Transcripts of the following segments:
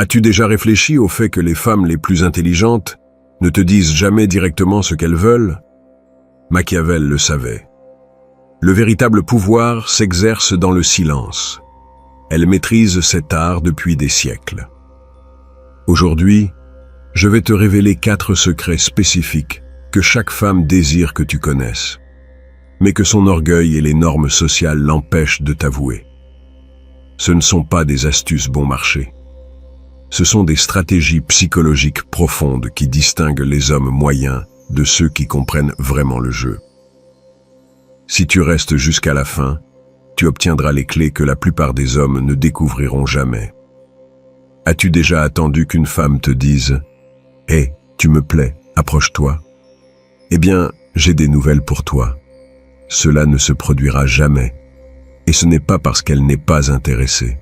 As-tu déjà réfléchi au fait que les femmes les plus intelligentes ne te disent jamais directement ce qu'elles veulent? Machiavel le savait. Le véritable pouvoir s'exerce dans le silence. Elle maîtrise cet art depuis des siècles. Aujourd'hui, je vais te révéler 4 secrets spécifiques que chaque femme désire que tu connaisses, mais que son orgueil et les normes sociales l'empêchent de t'avouer. Ce ne sont pas des astuces bon marché. Ce sont des stratégies psychologiques profondes qui distinguent les hommes moyens de ceux qui comprennent vraiment le jeu. Si tu restes jusqu'à la fin, tu obtiendras les clés que la plupart des hommes ne découvriront jamais. As-tu déjà attendu qu'une femme te dise « Hé, tu me plais, approche-toi » ? Eh bien, j'ai des nouvelles pour toi. Cela ne se produira jamais. Et ce n'est pas parce qu'elle n'est pas intéressée.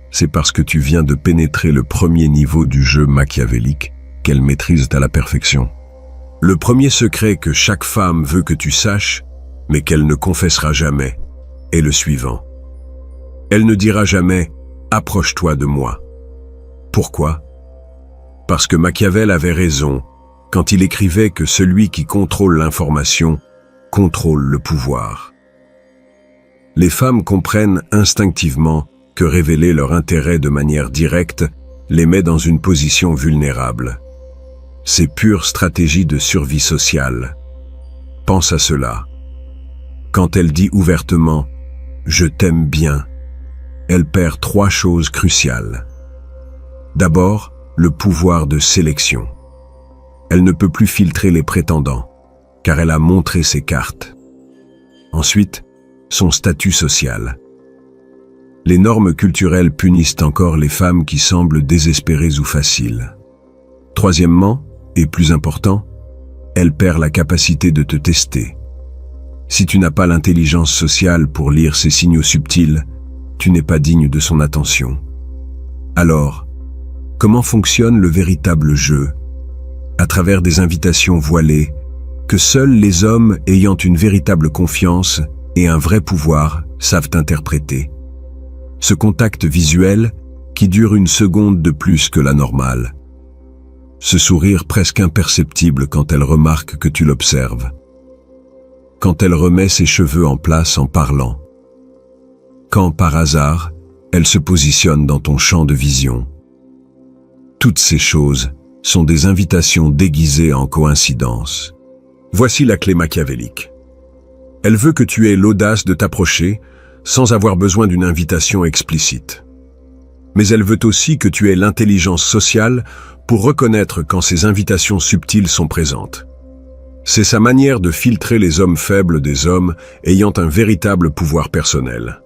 C'est parce que tu viens de pénétrer le premier niveau du jeu machiavélique qu'elle maîtrise à la perfection. Le premier secret que chaque femme veut que tu saches, mais qu'elle ne confessera jamais, est le suivant. Elle ne dira jamais « approche-toi de moi ». Pourquoi? Parce que Machiavel avait raison quand il écrivait que celui qui contrôle l'information contrôle le pouvoir. Les femmes comprennent instinctivement que révéler leur intérêt de manière directe les met dans une position vulnérable. C'est pure stratégie de survie sociale. Pense à cela. Quand elle dit ouvertement « je t'aime bien », elle perd 3 choses cruciales. D'abord, le pouvoir de sélection. Elle ne peut plus filtrer les prétendants, car elle a montré ses cartes. Ensuite, son statut social. Les normes culturelles punissent encore les femmes qui semblent désespérées ou faciles. Troisièmement, et plus important, elle perd la capacité de te tester. Si tu n'as pas l'intelligence sociale pour lire ces signaux subtils, tu n'es pas digne de son attention. Alors, comment fonctionne le véritable jeu? À travers des invitations voilées, que seuls les hommes ayant une véritable confiance et un vrai pouvoir savent interpréter. Ce contact visuel qui dure 1 seconde de plus que la normale. Ce sourire presque imperceptible quand elle remarque que tu l'observes. Quand elle remet ses cheveux en place en parlant. Quand, par hasard, elle se positionne dans ton champ de vision. Toutes ces choses sont des invitations déguisées en coïncidence. Voici la clé machiavélique. Elle veut que tu aies l'audace de t'approcher sans avoir besoin d'une invitation explicite. Mais elle veut aussi que tu aies l'intelligence sociale pour reconnaître quand ces invitations subtiles sont présentes. C'est sa manière de filtrer les hommes faibles des hommes ayant un véritable pouvoir personnel.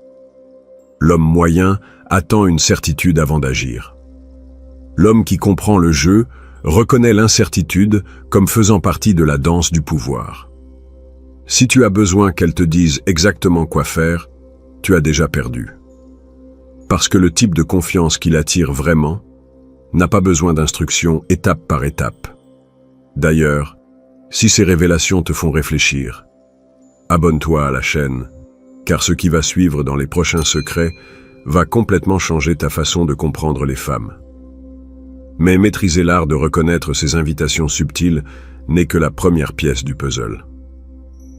L'homme moyen attend une certitude avant d'agir. L'homme qui comprend le jeu reconnaît l'incertitude comme faisant partie de la danse du pouvoir. Si tu as besoin qu'elle te dise exactement quoi faire, tu as déjà perdu. Parce que le type de confiance qui l'attire vraiment n'a pas besoin d'instructions étape par étape. D'ailleurs, si ces révélations te font réfléchir, abonne-toi à la chaîne, car ce qui va suivre dans les prochains secrets va complètement changer ta façon de comprendre les femmes. Mais maîtriser l'art de reconnaître ces invitations subtiles n'est que la première pièce du puzzle.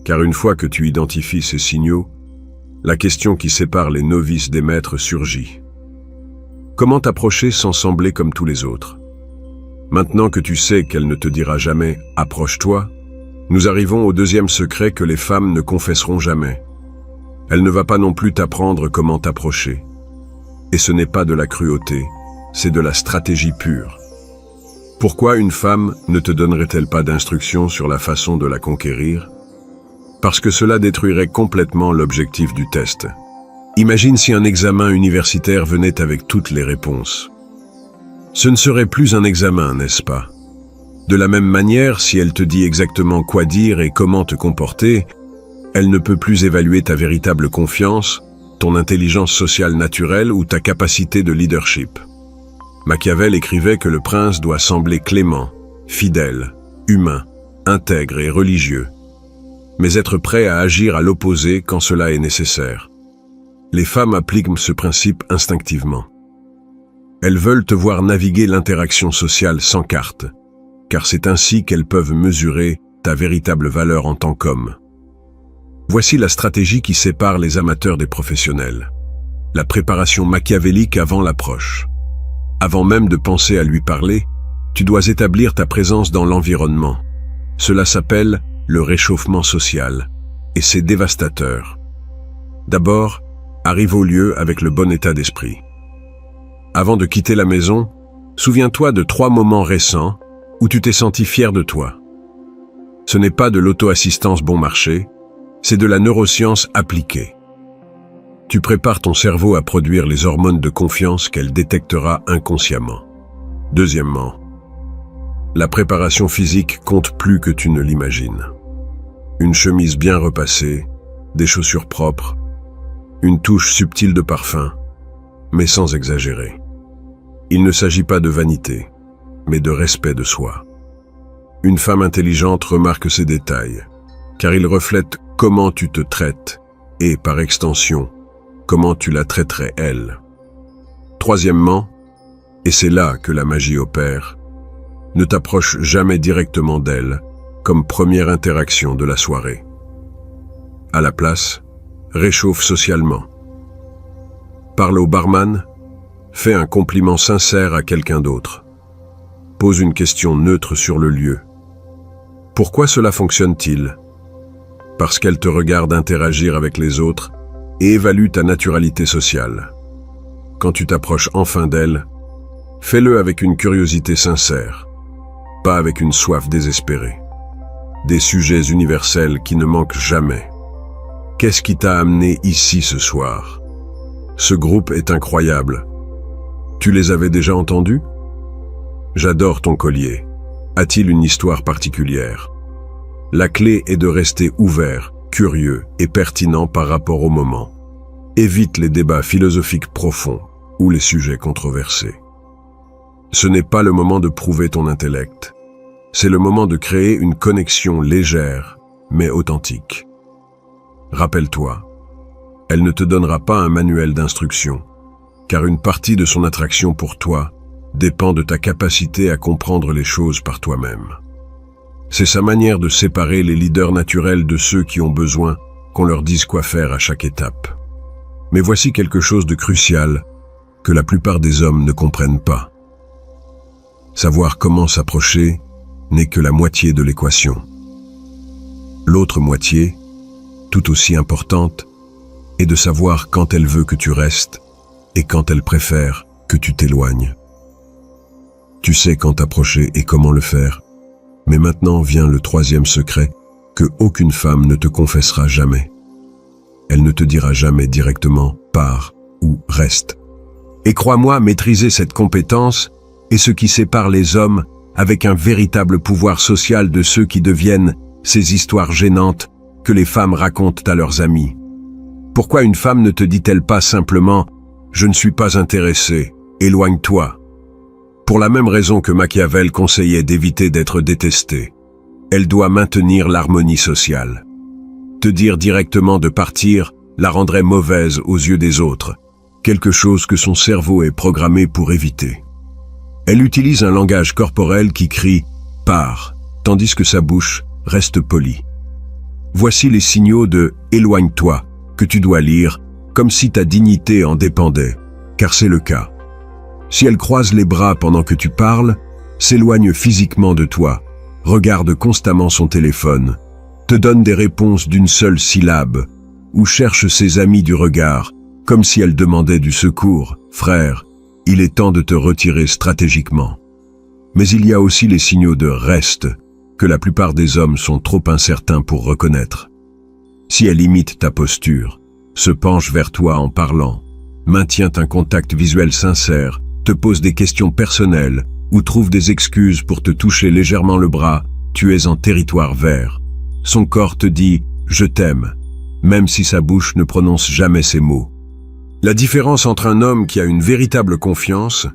Car une fois que tu identifies ces signaux, la question qui sépare les novices des maîtres surgit. Comment t'approcher sans sembler comme tous les autres? Maintenant que tu sais qu'elle ne te dira jamais « approche-toi », nous arrivons au 2e secret que les femmes ne confesseront jamais. Elle ne va pas non plus t'apprendre comment t'approcher. Et ce n'est pas de la cruauté, c'est de la stratégie pure. Pourquoi une femme ne te donnerait-elle pas d'instructions sur la façon de la conquérir? Parce que cela détruirait complètement l'objectif du test. Imagine si un examen universitaire venait avec toutes les réponses. Ce ne serait plus un examen, n'est-ce pas? De la même manière, si elle te dit exactement quoi dire et comment te comporter, elle ne peut plus évaluer ta véritable confiance, ton intelligence sociale naturelle ou ta capacité de leadership. Machiavel écrivait que le prince doit sembler clément, fidèle, humain, intègre et religieux, mais être prêt à agir à l'opposé quand cela est nécessaire. Les femmes appliquent ce principe instinctivement. Elles veulent te voir naviguer l'interaction sociale sans carte, car c'est ainsi qu'elles peuvent mesurer ta véritable valeur en tant qu'homme. Voici la stratégie qui sépare les amateurs des professionnels. La préparation machiavélique avant l'approche. Avant même de penser à lui parler, tu dois établir ta présence dans l'environnement. Cela s'appelle le réchauffement social, et c'est dévastateur. D'abord, arrive au lieu avec le bon état d'esprit. Avant de quitter la maison, souviens-toi de 3 moments récents où tu t'es senti fier de toi. Ce n'est pas de l'auto-assistance bon marché, c'est de la neuroscience appliquée. Tu prépares ton cerveau à produire les hormones de confiance qu'elle détectera inconsciemment. Deuxièmement, la préparation physique compte plus que tu ne l'imagines. Une chemise bien repassée, des chaussures propres, une touche subtile de parfum, mais sans exagérer. Il ne s'agit pas de vanité, mais de respect de soi. Une femme intelligente remarque ces détails, car ils reflètent comment tu te traites et, par extension, comment tu la traiterais elle. Troisièmement, et c'est là que la magie opère, ne t'approche jamais directement d'elle comme première interaction de la soirée. À la place, réchauffe socialement. Parle au barman, fais un compliment sincère à quelqu'un d'autre. Pose une question neutre sur le lieu. Pourquoi cela fonctionne-t-il? Parce qu'elle te regarde interagir avec les autres et évalue ta naturalité sociale. Quand tu t'approches enfin d'elle, fais-le avec une curiosité sincère, pas avec une soif désespérée. Des sujets universels qui ne manquent jamais. Qu'est-ce qui t'a amené ici ce soir? Ce groupe est incroyable. Tu les avais déjà entendus? J'adore ton collier. A-t-il une histoire particulière? La clé est de rester ouvert, curieux et pertinent par rapport au moment. Évite les débats philosophiques profonds ou les sujets controversés. Ce n'est pas le moment de prouver ton intellect. C'est le moment de créer une connexion légère, mais authentique. Rappelle-toi, elle ne te donnera pas un manuel d'instruction, car une partie de son attraction pour toi dépend de ta capacité à comprendre les choses par toi-même. C'est sa manière de séparer les leaders naturels de ceux qui ont besoin qu'on leur dise quoi faire à chaque étape. Mais voici quelque chose de crucial que la plupart des hommes ne comprennent pas. Savoir comment s'approcher n'est que la moitié de l'équation. L'autre moitié, tout aussi importante, est de savoir quand elle veut que tu restes et quand elle préfère que tu t'éloignes. Tu sais quand t'approcher et comment le faire, mais maintenant vient le 3e secret que aucune femme ne te confessera jamais. Elle ne te dira jamais directement « pars » ou « reste ». Et crois-moi, maîtriser cette compétence est ce qui sépare les hommes avec un véritable pouvoir social de ceux qui deviennent ces histoires gênantes que les femmes racontent à leurs amis. Pourquoi une femme ne te dit-elle pas simplement « je ne suis pas intéressée, éloigne-toi » ? Pour la même raison que Machiavel conseillait d'éviter d'être détestée, elle doit maintenir l'harmonie sociale. Te dire directement de partir la rendrait mauvaise aux yeux des autres, quelque chose que son cerveau est programmé pour éviter. Elle utilise un langage corporel qui crie « pars », tandis que sa bouche reste polie. Voici les signaux de « éloigne-toi » que tu dois lire, comme si ta dignité en dépendait, car c'est le cas. Si elle croise les bras pendant que tu parles, s'éloigne physiquement de toi, regarde constamment son téléphone, te donne des réponses d'une seule syllabe, ou cherche ses amis du regard, comme si elle demandait du secours, « frère, il est temps de te retirer stratégiquement ». Mais il y a aussi les signaux de « reste » que la plupart des hommes sont trop incertains pour reconnaître. Si elle imite ta posture, se penche vers toi en parlant, maintient un contact visuel sincère, te pose des questions personnelles ou trouve des excuses pour te toucher légèrement le bras, tu es en territoire vert. Son corps te dit « je t'aime », même si sa bouche ne prononce jamais ces mots. La différence entre un homme qui a une véritable confiance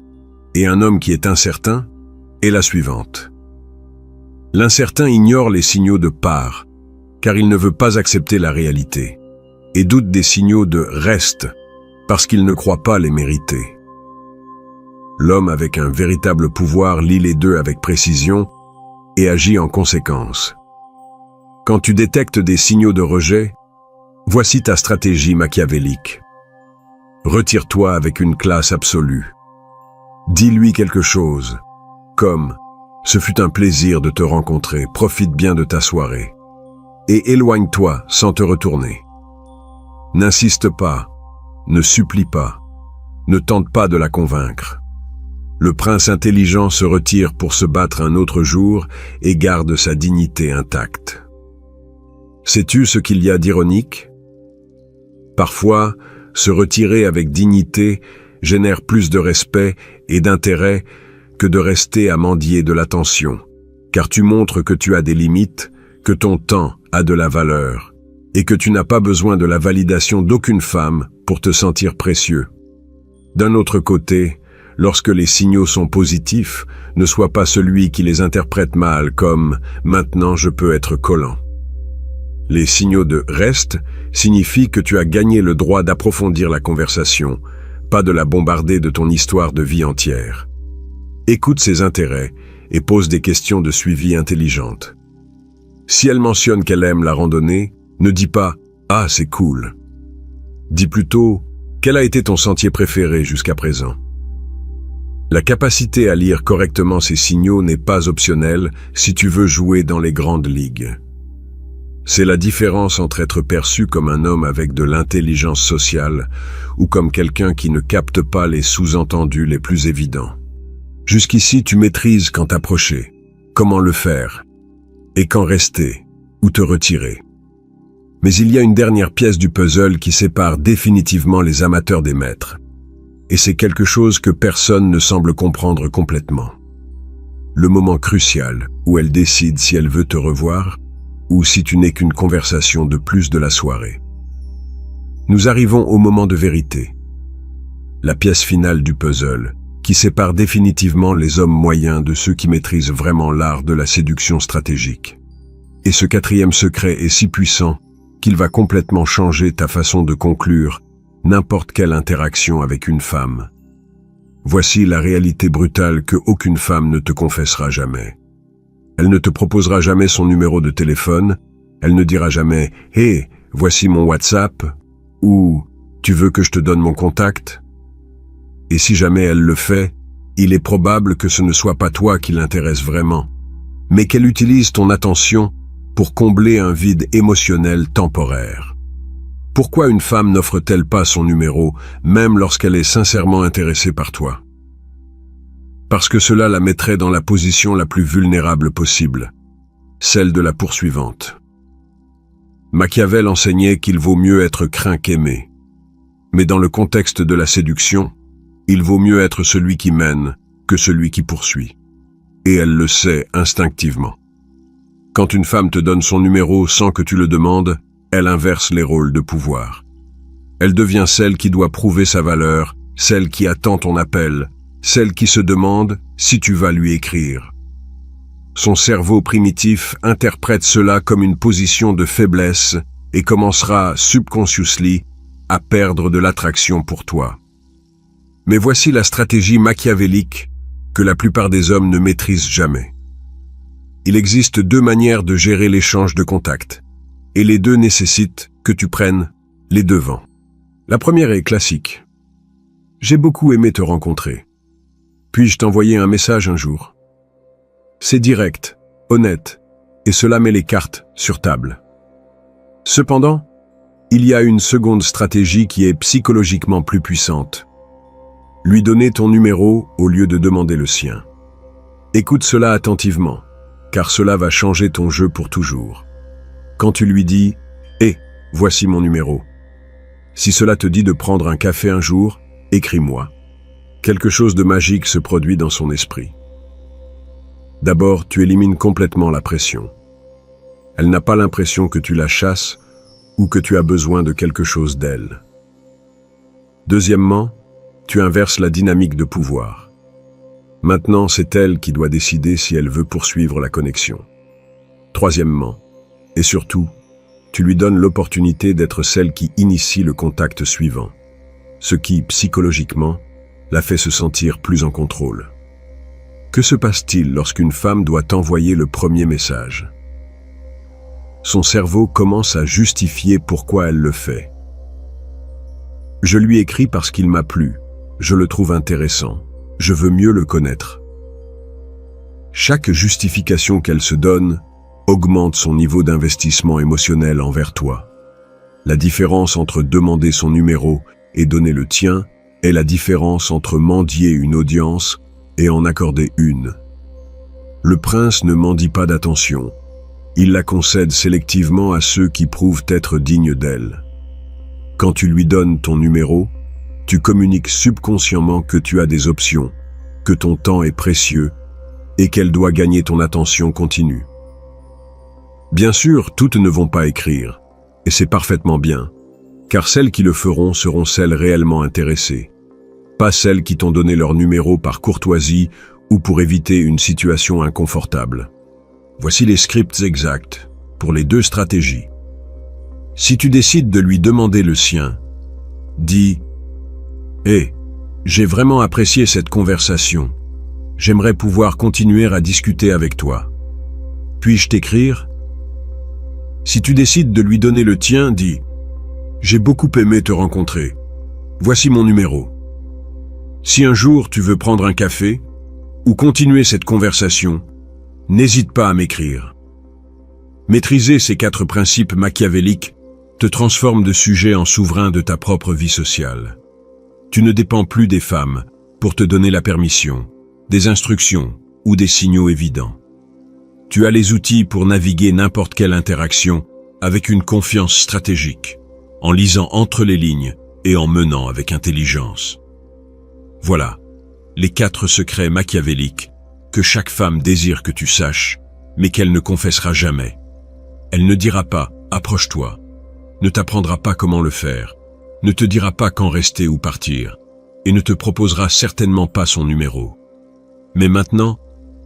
et un homme qui est incertain est la suivante. L'incertain ignore les signaux de part, car il ne veut pas accepter la réalité, et doute des signaux de reste, parce qu'il ne croit pas les mériter. L'homme avec un véritable pouvoir lit les deux avec précision et agit en conséquence. Quand tu détectes des signaux de rejet, voici ta stratégie machiavélique. Retire-toi avec une classe absolue. Dis-lui quelque chose, comme « Ce fut un plaisir de te rencontrer, profite bien de ta soirée » et éloigne-toi sans te retourner. N'insiste pas, ne supplie pas, ne tente pas de la convaincre. Le prince intelligent se retire pour se battre un autre jour et garde sa dignité intacte. Sais-tu ce qu'il y a d'ironique? Parfois, se retirer avec dignité génère plus de respect et d'intérêt que de rester à mendier de l'attention, car tu montres que tu as des limites, que ton temps a de la valeur, et que tu n'as pas besoin de la validation d'aucune femme pour te sentir précieux. D'un autre côté, lorsque les signaux sont positifs, ne sois pas celui qui les interprète mal comme « maintenant je peux être collant ». Les signaux de « reste » signifient que tu as gagné le droit d'approfondir la conversation, pas de la bombarder de ton histoire de vie entière. Écoute ses intérêts et pose des questions de suivi intelligentes. Si elle mentionne qu'elle aime la randonnée, ne dis pas « Ah, c'est cool ». Dis plutôt « Quel a été ton sentier préféré jusqu'à présent ?» La capacité à lire correctement ces signaux n'est pas optionnelle si tu veux jouer dans les grandes ligues. C'est la différence entre être perçu comme un homme avec de l'intelligence sociale ou comme quelqu'un qui ne capte pas les sous-entendus les plus évidents. Jusqu'ici, tu maîtrises quand t'approcher, comment le faire, et quand rester ou te retirer. Mais il y a une dernière pièce du puzzle qui sépare définitivement les amateurs des maîtres. Et c'est quelque chose que personne ne semble comprendre complètement. Le moment crucial où elle décide si elle veut te revoir ou si tu n'es qu'une conversation de plus de la soirée. Nous arrivons au moment de vérité. La pièce finale du puzzle qui sépare définitivement les hommes moyens de ceux qui maîtrisent vraiment l'art de la séduction stratégique. Et ce quatrième secret est si puissant qu'il va complètement changer ta façon de conclure n'importe quelle interaction avec une femme. Voici la réalité brutale que aucune femme ne te confessera jamais. Elle ne te proposera jamais son numéro de téléphone, elle ne dira jamais « Hé, voici mon WhatsApp » ou « Tu veux que je te donne mon contact ?» Et si jamais elle le fait, il est probable que ce ne soit pas toi qui l'intéresse vraiment, mais qu'elle utilise ton attention pour combler un vide émotionnel temporaire. Pourquoi une femme n'offre-t-elle pas son numéro, même lorsqu'elle est sincèrement intéressée par toi? Parce que cela la mettrait dans la position la plus vulnérable possible, celle de la poursuivante. Machiavel enseignait qu'il vaut mieux être craint qu'aimé. Mais dans le contexte de la séduction, il vaut mieux être celui qui mène que celui qui poursuit. Et elle le sait instinctivement. Quand une femme te donne son numéro sans que tu le demandes, elle inverse les rôles de pouvoir. Elle devient celle qui doit prouver sa valeur, celle qui attend ton appel, celle qui se demande si tu vas lui écrire. Son cerveau primitif interprète cela comme une position de faiblesse et commencera subconsciously à perdre de l'attraction pour toi. Mais voici la stratégie machiavélique que la plupart des hommes ne maîtrisent jamais. Il existe deux manières de gérer l'échange de contacts, et les deux nécessitent que tu prennes les devants. La première est classique. J'ai beaucoup aimé te rencontrer. Puis-je t'envoyer un message un jour? C'est direct, honnête, et cela met les cartes sur table. Cependant, il y a une seconde stratégie qui est psychologiquement plus puissante. Lui donner ton numéro au lieu de demander le sien. Écoute cela attentivement, car cela va changer ton jeu pour toujours. Quand tu lui dis « Hé, voici mon numéro », si cela te dit de prendre un café un jour, écris-moi. Quelque chose de magique se produit dans son esprit. D'abord, tu élimines complètement la pression. Elle n'a pas l'impression que tu la chasses ou que tu as besoin de quelque chose d'elle. Deuxièmement, tu inverses la dynamique de pouvoir. Maintenant, c'est elle qui doit décider si elle veut poursuivre la connexion. Troisièmement, et surtout, tu lui donnes l'opportunité d'être celle qui initie le contact suivant, ce qui, psychologiquement, la fait se sentir plus en contrôle. Que se passe-t-il lorsqu'une femme doit envoyer le premier message? Son cerveau commence à justifier pourquoi elle le fait. Je lui écris parce qu'il m'a plu, je le trouve intéressant, je veux mieux le connaître. Chaque justification qu'elle se donne augmente son niveau d'investissement émotionnel envers toi. La différence entre demander son numéro et donner le tien est la différence entre mendier une audience et en accorder une. Le prince ne mendie pas d'attention. Il la concède sélectivement à ceux qui prouvent être dignes d'elle. Quand tu lui donnes ton numéro, tu communiques subconsciemment que tu as des options, que ton temps est précieux et qu'elle doit gagner ton attention continue. Bien sûr, toutes ne vont pas écrire, et c'est parfaitement bien, car celles qui le feront seront celles réellement intéressées, pas celles qui t'ont donné leur numéro par courtoisie ou pour éviter une situation inconfortable. Voici les scripts exacts pour les deux stratégies. Si tu décides de lui demander le sien, dis « Hé, j'ai vraiment apprécié cette conversation. J'aimerais pouvoir continuer à discuter avec toi. Puis-je t'écrire ?» Si tu décides de lui donner le tien, dis « J'ai beaucoup aimé te rencontrer. Voici mon numéro. Si un jour tu veux prendre un café ou continuer cette conversation, n'hésite pas à m'écrire. » Maîtriser ces 4 principes machiavéliques te transforme de sujet en souverain de ta propre vie sociale. Tu ne dépends plus des femmes pour te donner la permission, des instructions ou des signaux évidents. Tu as les outils pour naviguer n'importe quelle interaction avec une confiance stratégique, en lisant entre les lignes et en menant avec intelligence. Voilà, les 4 secrets machiavéliques que chaque femme désire que tu saches, mais qu'elle ne confessera jamais. Elle ne dira pas « approche-toi », ne t'apprendra pas comment le faire, ne te dira pas quand rester ou partir, et ne te proposera certainement pas son numéro. Mais maintenant,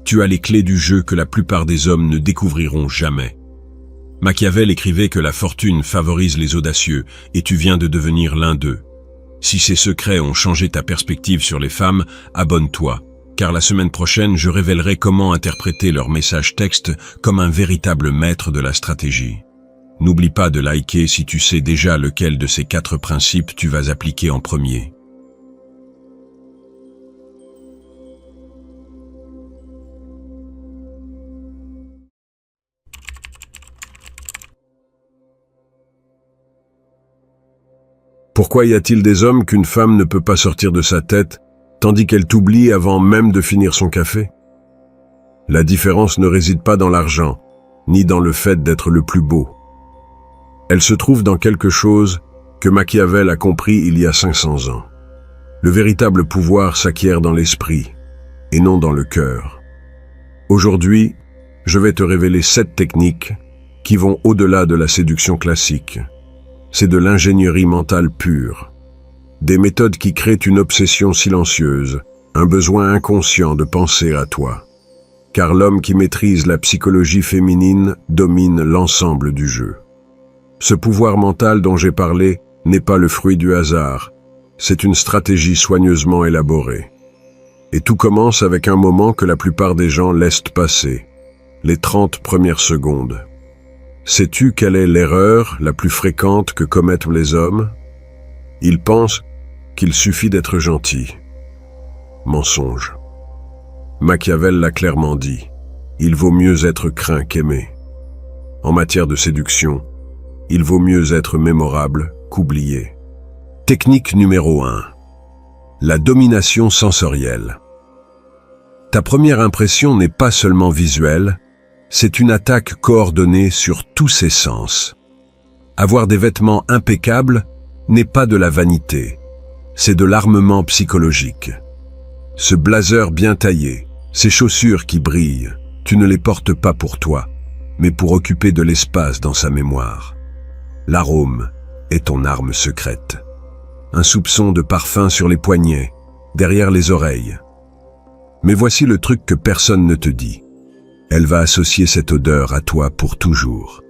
tu as les clés du jeu que la plupart des hommes ne découvriront jamais. Machiavel écrivait que la fortune favorise les audacieux, et tu viens de devenir l'un d'eux. Si ces secrets ont changé ta perspective sur les femmes, abonne-toi, car la semaine prochaine, je révélerai comment interpréter leurs messages textes comme un véritable maître de la stratégie. N'oublie pas de liker si tu sais déjà lequel de ces 4 principes tu vas appliquer en premier. Pourquoi y a-t-il des hommes qu'une femme ne peut pas sortir de sa tête, tandis qu'elle t'oublie avant même de finir son café? La différence ne réside pas dans l'argent, ni dans le fait d'être le plus beau. Elle se trouve dans quelque chose que Machiavel a compris il y a 500 ans. Le véritable pouvoir s'acquiert dans l'esprit, et non dans le cœur. Aujourd'hui, je vais te révéler 7 techniques qui vont au-delà de la séduction classique. C'est de l'ingénierie mentale pure. Des méthodes qui créent une obsession silencieuse, un besoin inconscient de penser à toi. Car l'homme qui maîtrise la psychologie féminine domine l'ensemble du jeu. Ce pouvoir mental dont j'ai parlé n'est pas le fruit du hasard, c'est une stratégie soigneusement élaborée. Et tout commence avec un moment que la plupart des gens laissent passer, les 30 premières secondes. Sais-tu quelle est l'erreur la plus fréquente que commettent les hommes? Ils pensent qu'il suffit d'être gentil. Mensonge. Machiavel l'a clairement dit, il vaut mieux être craint qu'aimé. En matière de séduction, il vaut mieux être mémorable qu'oublié. Technique numéro 1. La domination sensorielle. Ta première impression n'est pas seulement visuelle, c'est une attaque coordonnée sur tous ses sens. Avoir des vêtements impeccables n'est pas de la vanité, c'est de l'armement psychologique. Ce blazer bien taillé, ces chaussures qui brillent, tu ne les portes pas pour toi, mais pour occuper de l'espace dans sa mémoire. L'arôme est ton arme secrète. Un soupçon de parfum sur les poignets, derrière les oreilles. Mais voici le truc que personne ne te dit. Elle va associer cette odeur à toi pour toujours.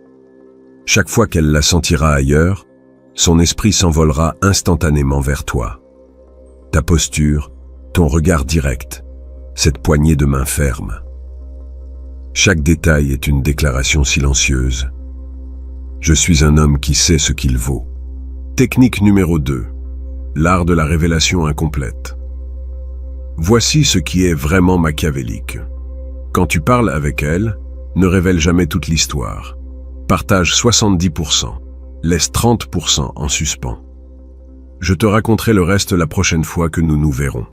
Chaque fois qu'elle la sentira ailleurs, son esprit s'envolera instantanément vers toi. Ta posture, ton regard direct, cette poignée de main ferme. Chaque détail est une déclaration silencieuse. Je suis un homme qui sait ce qu'il vaut. Technique numéro 2. L'art de la révélation incomplète. Voici ce qui est vraiment machiavélique. Quand tu parles avec elle, ne révèle jamais toute l'histoire. Partage 70%, laisse 30% en suspens. Je te raconterai le reste la prochaine fois que nous nous verrons.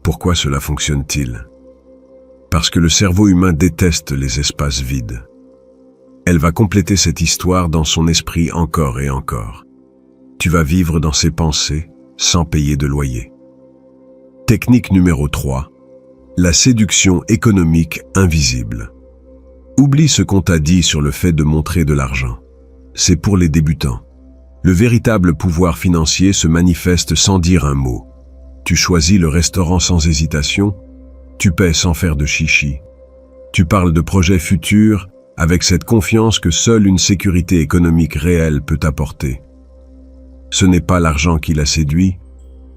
Pourquoi cela fonctionne-t-il? Parce que le cerveau humain déteste les espaces vides. Elle va compléter cette histoire dans son esprit encore et encore. Tu vas vivre dans ses pensées sans payer de loyer. Technique numéro 3. La séduction économique invisible. Oublie ce qu'on t'a dit sur le fait de montrer de l'argent. C'est pour les débutants. Le véritable pouvoir financier se manifeste sans dire un mot. Tu choisis le restaurant sans hésitation, tu paies sans faire de chichi. Tu parles de projets futurs avec cette confiance que seule une sécurité économique réelle peut apporter. Ce n'est pas l'argent qui la séduit,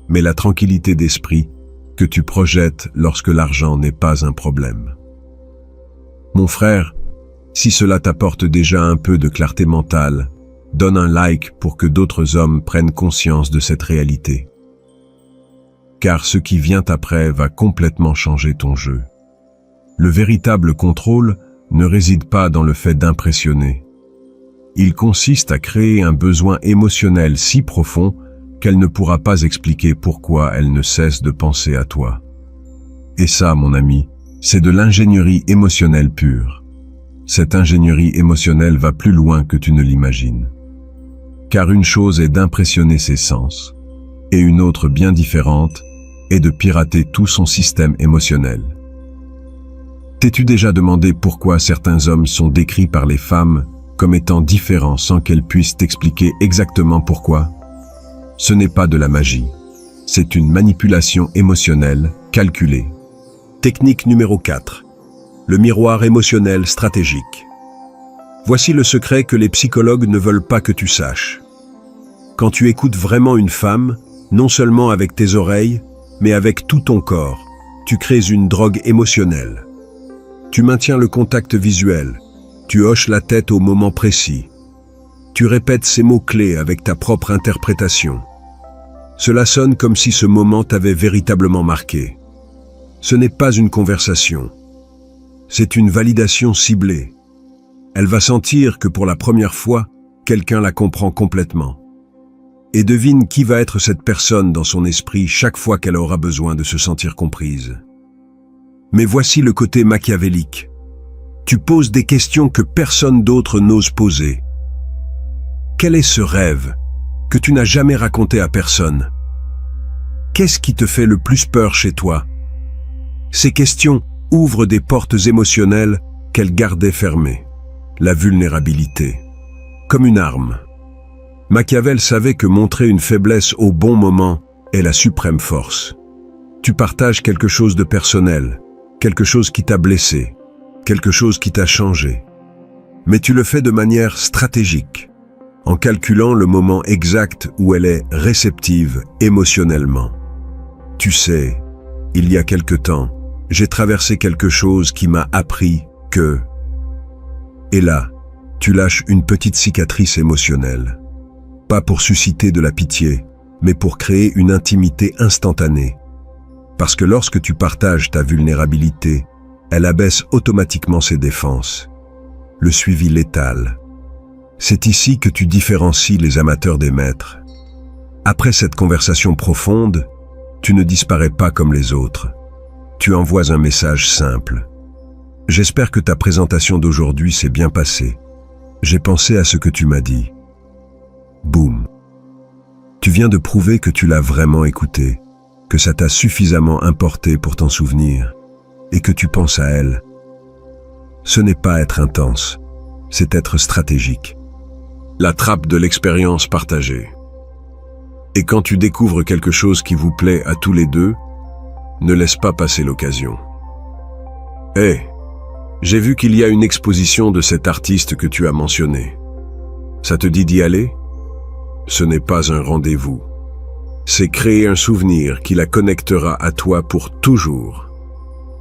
mais la tranquillité d'esprit que tu projettes lorsque l'argent n'est pas un problème. Mon frère, si cela t'apporte déjà un peu de clarté mentale, donne un like pour que d'autres hommes prennent conscience de cette réalité. Car ce qui vient après va complètement changer ton jeu. Le véritable contrôle ne réside pas dans le fait d'impressionner. Il consiste à créer un besoin émotionnel si profond qu'elle ne pourra pas expliquer pourquoi elle ne cesse de penser à toi. Et ça, mon ami, c'est de l'ingénierie émotionnelle pure. Cette ingénierie émotionnelle va plus loin que tu ne l'imagines. Car une chose est d'impressionner ses sens, et une autre bien différente est de pirater tout son système émotionnel. T'es-tu déjà demandé pourquoi certains hommes sont décrits par les femmes comme étant différents sans qu'elles puissent t'expliquer exactement pourquoi? Ce n'est pas de la magie, c'est une manipulation émotionnelle calculée. Technique numéro 4. Le miroir émotionnel stratégique. Voici le secret que les psychologues ne veulent pas que tu saches. Quand tu écoutes vraiment une femme, non seulement avec tes oreilles, mais avec tout ton corps, tu crées une drogue émotionnelle. Tu maintiens le contact visuel, tu hoches la tête au moment précis. Tu répètes ces mots-clés avec ta propre interprétation. Cela sonne comme si ce moment t'avait véritablement marqué. Ce n'est pas une conversation. C'est une validation ciblée. Elle va sentir que pour la première fois, quelqu'un la comprend complètement. Et devine qui va être cette personne dans son esprit chaque fois qu'elle aura besoin de se sentir comprise. Mais voici le côté machiavélique. Tu poses des questions que personne d'autre n'ose poser. Quel est ce rêve que tu n'as jamais raconté à personne? Qu'est-ce qui te fait le plus peur chez toi? Ces questions ouvrent des portes émotionnelles qu'elle gardait fermées. La vulnérabilité, comme une arme. Machiavel savait que montrer une faiblesse au bon moment est la suprême force. Tu partages quelque chose de personnel, quelque chose qui t'a blessé, quelque chose qui t'a changé. Mais tu le fais de manière stratégique, en calculant le moment exact où elle est réceptive émotionnellement. Tu sais, il y a quelque temps, j'ai traversé quelque chose qui m'a appris que... Et là, tu lâches une petite cicatrice émotionnelle. Pas pour susciter de la pitié, mais pour créer une intimité instantanée. Parce que lorsque tu partages ta vulnérabilité, elle abaisse automatiquement ses défenses. Le suivi létal. C'est ici que tu différencies les amateurs des maîtres. Après cette conversation profonde, tu ne disparais pas comme les autres. Tu envoies un message simple. J'espère que ta présentation d'aujourd'hui s'est bien passée. J'ai pensé à ce que tu m'as dit. Boum. Tu viens de prouver que tu l'as vraiment écouté, que ça t'a suffisamment importé pour t'en souvenir, et que tu penses à elle. Ce n'est pas être intense, c'est être stratégique. La trappe de l'expérience partagée. Et quand tu découvres quelque chose qui vous plaît à tous les deux, ne laisse pas passer l'occasion. Hé, j'ai vu qu'il y a une exposition de cet artiste que tu as mentionné. Ça te dit d'y aller? Ce n'est pas un rendez-vous. c'est créer un souvenir qui la connectera à toi pour toujours.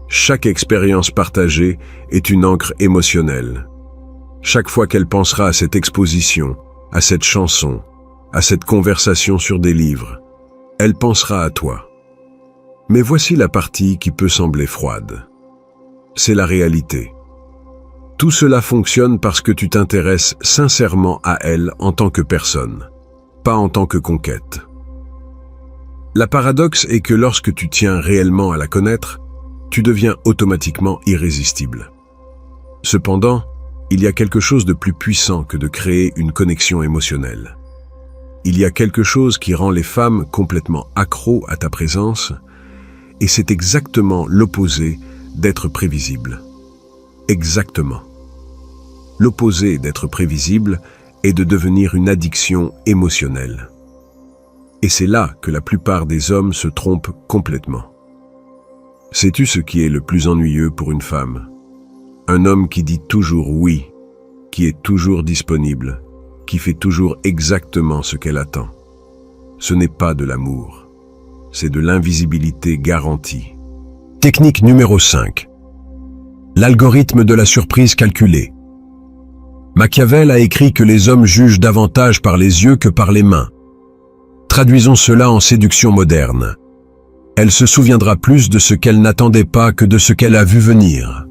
Chaque expérience partagée est une ancre émotionnelle. Chaque fois qu'elle pensera à cette exposition, à cette chanson, à cette conversation sur des livres, elle pensera à toi. Mais voici la partie qui peut sembler froide. C'est la réalité. Tout cela fonctionne parce que tu t'intéresses sincèrement à elle en tant que personne, pas en tant que conquête. La paradoxe est que lorsque tu tiens réellement à la connaître, tu deviens automatiquement irrésistible. Cependant, il y a quelque chose de plus puissant que de créer une connexion émotionnelle. Il y a quelque chose qui rend les femmes complètement accros à ta présence, et c'est exactement l'opposé d'être prévisible. Exactement. L'opposé d'être prévisible est de devenir une addiction émotionnelle. Et c'est là que la plupart des hommes se trompent complètement. Sais-tu ce qui est le plus ennuyeux pour une femme? Un homme qui dit toujours oui, qui est toujours disponible, qui fait toujours exactement ce qu'elle attend. Ce n'est pas de l'amour, c'est de l'invisibilité garantie. Technique numéro 5. L'algorithme de la surprise calculée. Machiavel a écrit que les hommes jugent davantage par les yeux que par les mains. Traduisons cela en séduction moderne. Elle se souviendra plus de ce qu'elle n'attendait pas que de ce qu'elle a vu venir.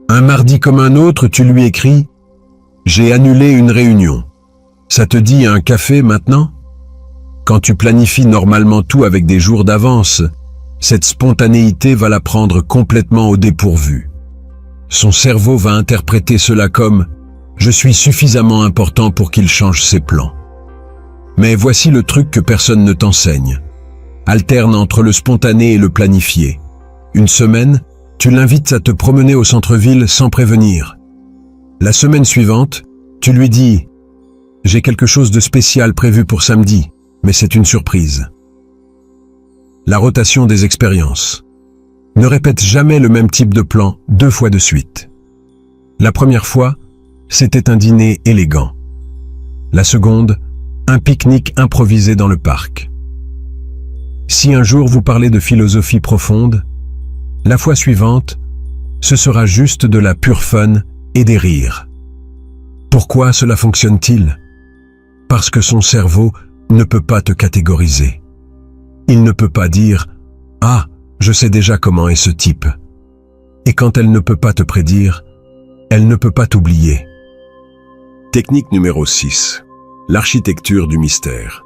Un mardi comme un autre, tu lui écris « J'ai annulé une réunion. Ça te dit un café maintenant ?» Quand tu planifies normalement tout avec des jours d'avance, cette spontanéité va la prendre complètement au dépourvu. Son cerveau va interpréter cela comme « Je suis suffisamment important pour qu'il change ses plans. » Mais voici le truc que personne ne t'enseigne. Alterne entre le spontané et le planifié. Une semaine, tu l'invites à te promener au centre-ville sans prévenir. La semaine suivante, tu lui dis « J'ai quelque chose de spécial prévu pour samedi, mais c'est une surprise. » La rotation des expériences. Ne répète jamais le même type de plan 2 fois de suite. La première fois, c'était un dîner élégant. La seconde, un pique-nique improvisé dans le parc. Si un jour vous parlez de philosophie profonde, la fois suivante, ce sera juste de la pure fun et des rires. Pourquoi cela fonctionne-t-il? Parce que son cerveau ne peut pas te catégoriser. Il ne peut pas dire « Ah, je sais déjà comment est ce type ». Et quand elle ne peut pas te prédire, elle ne peut pas t'oublier. Technique numéro 6. L'architecture du mystère.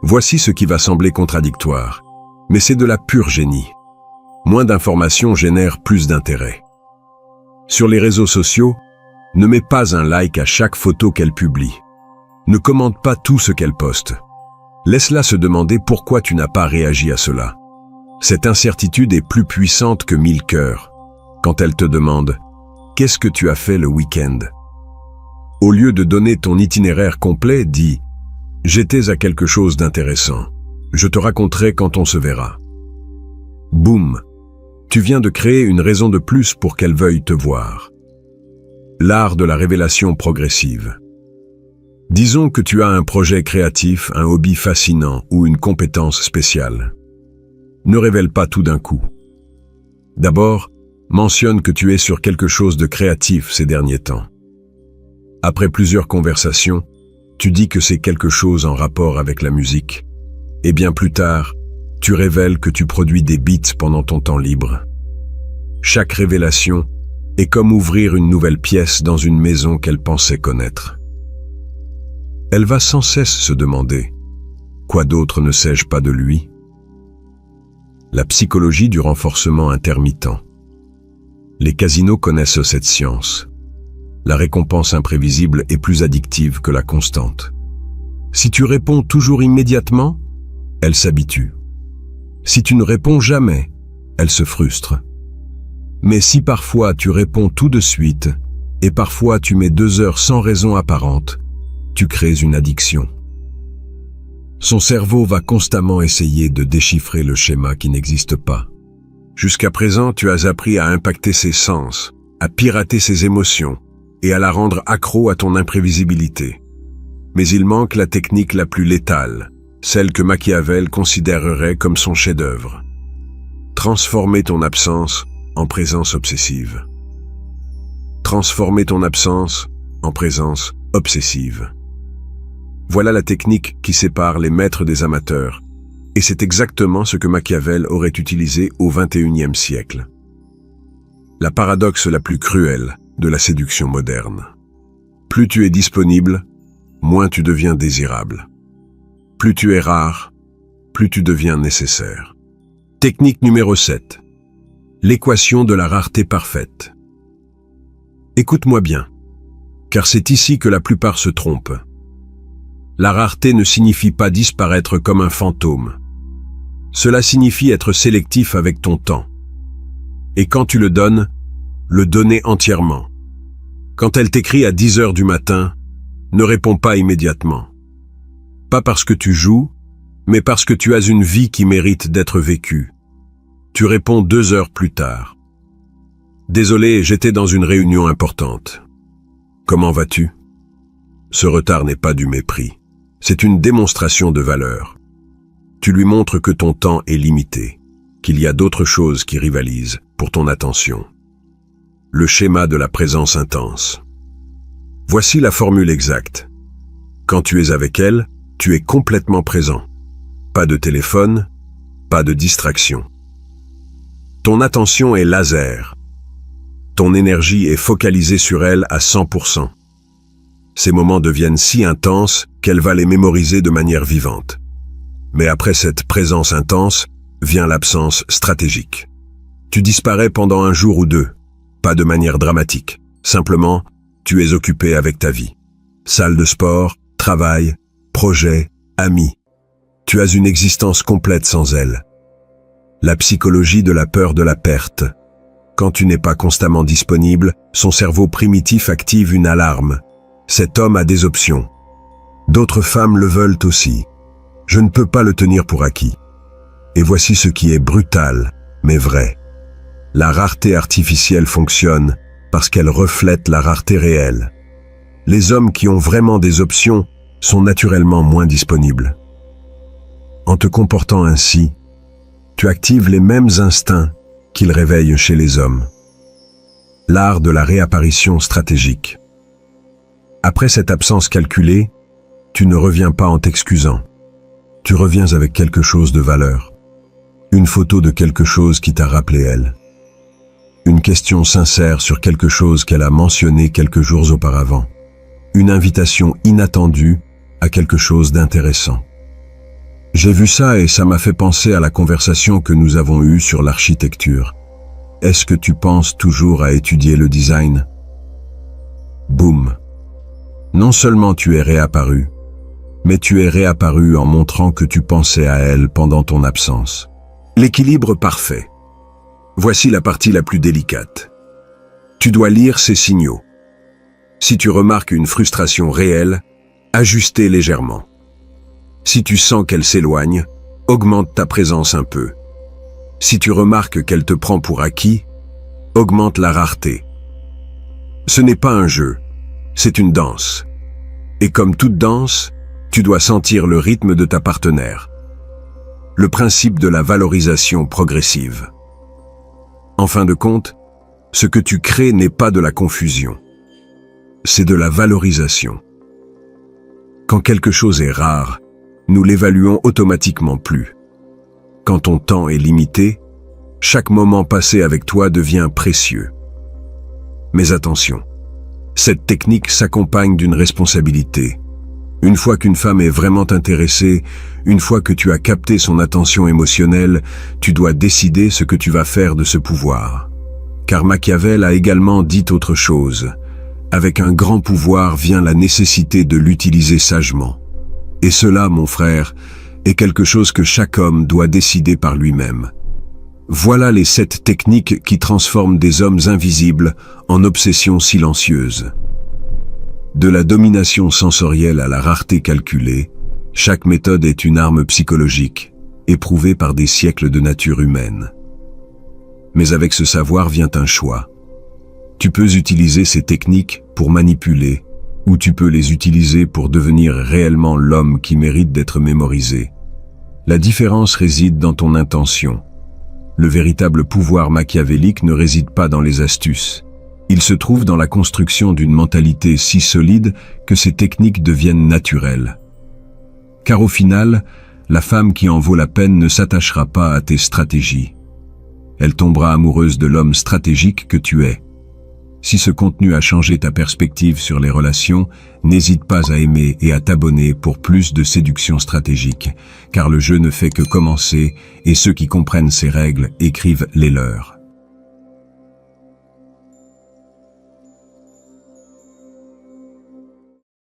Voici ce qui va sembler contradictoire, mais c'est de la pure génie. Moins d'informations génèrent plus d'intérêt. Sur les réseaux sociaux, ne mets pas un like à chaque photo qu'elle publie. Ne commente pas tout ce qu'elle poste. Laisse-la se demander pourquoi tu n'as pas réagi à cela. Cette incertitude est plus puissante que 1000 cœurs. Quand elle te demande « Qu'est-ce que tu as fait le week-end ?» Au lieu de donner ton itinéraire complet, dis « J'étais à quelque chose d'intéressant. Je te raconterai quand on se verra. » Boum! Tu viens de créer une raison de plus pour qu'elle veuille te voir. L'art de la révélation progressive. Disons que tu as un projet créatif, un hobby fascinant ou une compétence spéciale. Ne révèle pas tout d'un coup. D'abord, mentionne que tu es sur quelque chose de créatif ces derniers temps. Après plusieurs conversations, tu dis que c'est quelque chose en rapport avec la musique. Et bien plus tard, tu révèles que tu produis des beats pendant ton temps libre. Chaque révélation est comme ouvrir une nouvelle pièce dans une maison qu'elle pensait connaître. Elle va sans cesse se demander « Quoi d'autre ne sais-je pas de lui ?» La psychologie du renforcement intermittent. Les casinos connaissent cette science. La récompense imprévisible est plus addictive que la constante. Si tu réponds toujours immédiatement, elle s'habitue. Si tu ne réponds jamais, elle se frustre. Mais si parfois tu réponds tout de suite, et parfois tu mets 2 heures sans raison apparente, tu crées une addiction. Son cerveau va constamment essayer de déchiffrer le schéma qui n'existe pas. Jusqu'à présent, tu as appris à impacter ses sens, à pirater ses émotions, et à la rendre accro à ton imprévisibilité. Mais il manque la technique la plus létale, celle que Machiavel considérerait comme son chef-d'œuvre. Transformer ton absence en présence obsessive. Transformer ton absence en présence obsessive. Voilà la technique qui sépare les maîtres des amateurs, et c'est exactement ce que Machiavel aurait utilisé au XXIe siècle. La paradoxe la plus cruelle de la séduction moderne. Plus tu es disponible, moins tu deviens désirable. Plus tu es rare, plus tu deviens nécessaire. Technique numéro 7. L'équation de la rareté parfaite. Écoute-moi bien, car c'est ici que la plupart se trompent. La rareté ne signifie pas disparaître comme un fantôme. Cela signifie être sélectif avec ton temps. Et quand tu le donner entièrement. Quand elle t'écrit à 10 heures du matin, ne réponds pas immédiatement. Pas parce que tu joues, mais parce que tu as une vie qui mérite d'être vécue. Tu réponds 2 heures plus tard. Désolé, j'étais dans une réunion importante. Comment vas-tu? Ce retard n'est pas du mépris. C'est une démonstration de valeur. Tu lui montres que ton temps est limité, qu'il y a d'autres choses qui rivalisent pour ton attention. Le schéma de la présence intense. Voici la formule exacte. Quand tu es avec elle, tu es complètement présent. Pas de téléphone, pas de distraction. Ton attention est laser. Ton énergie est focalisée sur elle à 100%. Ces moments deviennent si intenses qu'elle va les mémoriser de manière vivante. Mais après cette présence intense, vient l'absence stratégique. Tu disparais pendant un jour ou deux, pas de manière dramatique. Simplement, tu es occupé avec ta vie. Salle de sport, travail, projet, amis. Tu as une existence complète sans elle. La psychologie de la peur de la perte. Quand tu n'es pas constamment disponible, son cerveau primitif active une alarme. Cet homme a des options. D'autres femmes le veulent aussi. Je ne peux pas le tenir pour acquis. Et voici ce qui est brutal, mais vrai. La rareté artificielle fonctionne parce qu'elle reflète la rareté réelle. Les hommes qui ont vraiment des options sont naturellement moins disponibles. En te comportant ainsi, tu actives les mêmes instincts qu'ils réveillent chez les hommes. L'art de la réapparition stratégique. Après cette absence calculée, tu ne reviens pas en t'excusant. Tu reviens avec quelque chose de valeur. Une photo de quelque chose qui t'a rappelé elle. Une question sincère sur quelque chose qu'elle a mentionné quelques jours auparavant. Une invitation inattendue à quelque chose d'intéressant. J'ai vu ça et ça m'a fait penser à la conversation que nous avons eue sur l'architecture. Est-ce que tu penses toujours à étudier le design? Boum. Non seulement tu es réapparu, mais tu es réapparu en montrant que tu pensais à elle pendant ton absence. L'équilibre parfait. Voici la partie la plus délicate. Tu dois lire ces signaux. Si tu remarques une frustration réelle, ajustez légèrement. Si tu sens qu'elle s'éloigne, augmente ta présence un peu. Si tu remarques qu'elle te prend pour acquis, augmente la rareté. Ce n'est pas un jeu, c'est une danse. Et comme toute danse, tu dois sentir le rythme de ta partenaire. Le principe de la valorisation progressive. En fin de compte, ce que tu crées n'est pas de la confusion. C'est de la valorisation. Quand quelque chose est rare, nous l'évaluons automatiquement plus. Quand ton temps est limité, chaque moment passé avec toi devient précieux. Mais attention, cette technique s'accompagne d'une responsabilité. Une fois qu'une femme est vraiment intéressée, une fois que tu as capté son attention émotionnelle, tu dois décider ce que tu vas faire de ce pouvoir. Car Machiavel a également dit autre chose. Avec un grand pouvoir vient la nécessité de l'utiliser sagement. Et cela, mon frère, est quelque chose que chaque homme doit décider par lui-même. Voilà les 7 techniques qui transforment des hommes invisibles en obsessions silencieuses. De la domination sensorielle à la rareté calculée, chaque méthode est une arme psychologique, éprouvée par des siècles de nature humaine. Mais avec ce savoir vient un choix. Tu peux utiliser ces techniques pour manipuler, ou tu peux les utiliser pour devenir réellement l'homme qui mérite d'être mémorisé. La différence réside dans ton intention. Le véritable pouvoir machiavélique ne réside pas dans les astuces. Il se trouve dans la construction d'une mentalité si solide que ces techniques deviennent naturelles. Car au final, la femme qui en vaut la peine ne s'attachera pas à tes stratégies. Elle tombera amoureuse de l'homme stratégique que tu es. Si ce contenu a changé ta perspective sur les relations, n'hésite pas à aimer et à t'abonner pour plus de séduction stratégique, car le jeu ne fait que commencer et ceux qui comprennent ces règles écrivent les leurs.